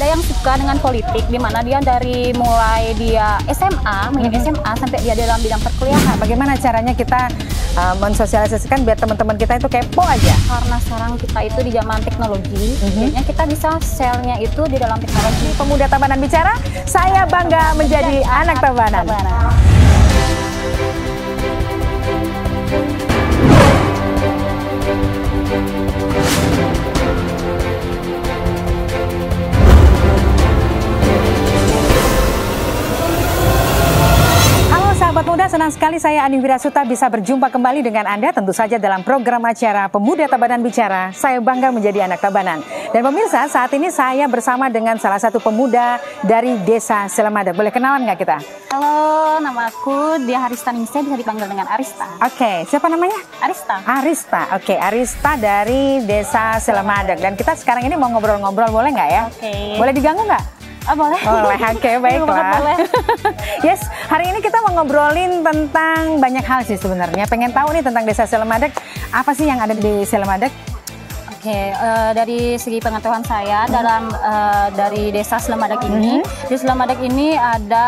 ada yang suka dengan politik, di mana dia dari mulai dia SMA, SMA sampai dia dalam bidang perkuliahan. Bagaimana caranya kita mensosialisasikan biar teman-teman kita itu kepo aja? Karena sekarang kita itu di zaman teknologi, jadinya kita bisa share-nya itu di dalam teknologi. Pemuda Tabanan bicara, saya bangga menjadi anak Tabanan. Sahabat muda, senang sekali saya Ani Wirasuta bisa berjumpa kembali dengan Anda tentu saja dalam program acara Pemuda Tabanan Bicara. Saya bangga menjadi anak Tabanan. Dan pemirsa, saat ini saya bersama dengan salah satu pemuda dari Desa Selamadag. Boleh kenalan nggak kita? Halo, nama aku Dia Arista Ningsih, bisa dipanggil dengan Arista. Oke, siapa namanya? Arista. Arista, oke, Arista dari Desa Selamadag. Dan kita sekarang ini mau ngobrol-ngobrol, boleh nggak ya? Oke. Boleh diganggu nggak? Oh, boleh. Boleh, oke, baiklah. Boleh. Yes, hari ini kita mau ngobrolin tentang banyak hal sih sebenarnya. Pengen tahu nih tentang Desa Selamadag, apa sih yang ada di Selamadag? Oke, dari segi pengetahuan saya dalam dari Desa Selamadag ini, di Selamadag ini ada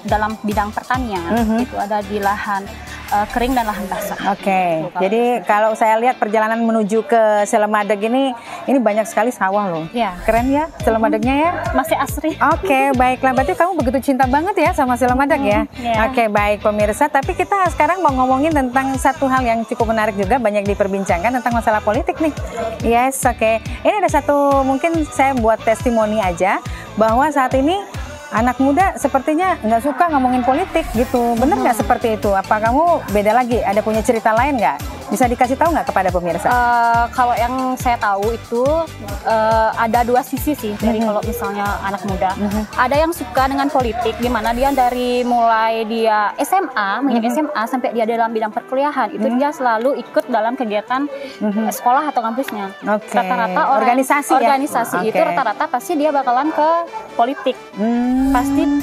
dalam bidang pertanian, itu ada di lahan kering dan lahan basah. Oke, jadi kalau saya lihat perjalanan menuju ke Selamadag ini banyak sekali sawah loh. Iya. Keren ya Selamadagnya ya? Masih asri. Oke, baiklah. Berarti kamu begitu cinta banget ya sama Selamadag ya? Iya. Oke, baik pemirsa. Tapi kita sekarang mau ngomongin tentang satu hal yang cukup menarik juga, banyak diperbincangkan tentang masalah politik nih. Yes, oke. Ini ada satu, mungkin saya buat testimoni aja, bahwa saat ini anak muda sepertinya nggak suka ngomongin politik gitu. Bener nggak seperti itu? Apa kamu beda lagi? Ada punya cerita lain nggak? Bisa dikasih tahu nggak kepada pemirsa? Kalau yang saya tahu itu ada dua sisi sih dari kalau misalnya anak muda. Ada yang suka dengan politik, di mana dia dari mulai dia SMA, SMA sampai dia dalam bidang perkuliahan, itu dia selalu ikut dalam kegiatan sekolah atau kampusnya. Rata-rata organisasi itu rata-rata pasti dia bakalan ke politik. Pasti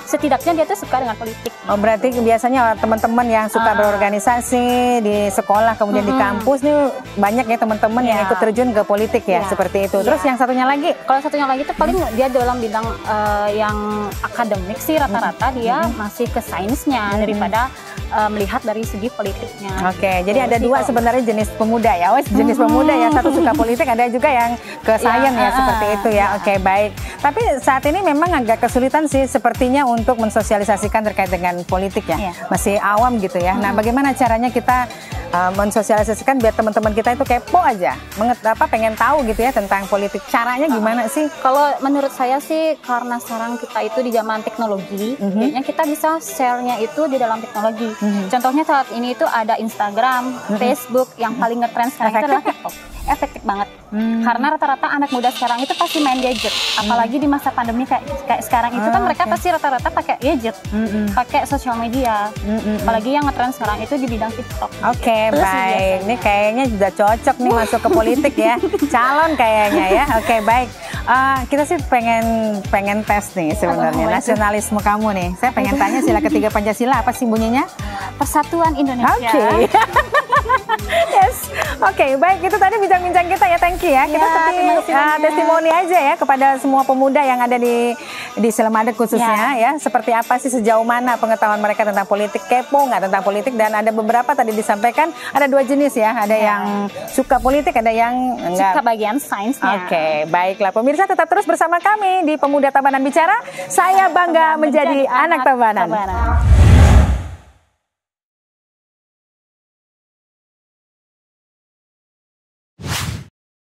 setidaknya dia tuh suka dengan politik. Oh, berarti biasanya teman-teman yang suka berorganisasi di sekolah kemudian di kampus nih banyak ya teman-teman yang ikut terjun ke politik ya, seperti itu. Terus yang satunya lagi? Kalau satunya lagi itu paling dia dalam bidang yang akademik sih rata-rata dia masih ke sainsnya daripada melihat dari segi politiknya. Oke, jadi ada dua sebenarnya jenis pemuda ya. Jenis pemuda yang satu suka politik, ada juga yang ke sains ya, seperti itu ya. Oke, baik. Tapi saat ini memang agak kesulitan sih sepertinya untuk mensosialisasikan terkait dengan politik ya. Masih awam gitu ya. Nah, bagaimana caranya kita mensosialisasikan biar teman-teman kita itu kepo aja, pengen tahu gitu ya tentang politik. Caranya gimana sih? Kalau menurut saya sih karena sekarang kita itu di zaman teknologi, jadinya kita bisa share-nya itu di dalam teknologi. Contohnya saat ini itu ada Instagram, Facebook, yang paling ngetrend sekarang itu adalah TikTok. Efektif banget. Karena rata-rata anak muda sekarang itu pasti main gadget. Apalagi di masa pandemi kayak sekarang itu kan mereka pasti rata-rata pakai gadget, pakai sosial media. Apalagi yang ngetrend sekarang itu di bidang TikTok. Oke, baik. Ini kayaknya sudah cocok nih masuk ke politik ya. Calon kayaknya ya. Oke, baik. Kita sih pengen tes nih sebenarnya nasionalisme kamu nih. Saya pengen tanya sila ketiga Pancasila apa sih bunyinya? Persatuan Indonesia. Oke. Yes. Oke, baik, itu tadi bincang-bincang kita ya, thank you ya. Kita seperti testimoni aja ya kepada semua pemuda yang ada di Selamadag khususnya ya. Seperti apa sih, sejauh mana pengetahuan mereka tentang politik, kepo nggak tentang politik, dan ada beberapa tadi disampaikan ada dua jenis ya, ada yang suka politik, ada yang enggak. Suka bagian sainsnya. Oke, baiklah pemirsa, tetap terus bersama kami di Pemuda Tabanan Bicara. Saya bangga menjadi anak Tabanan.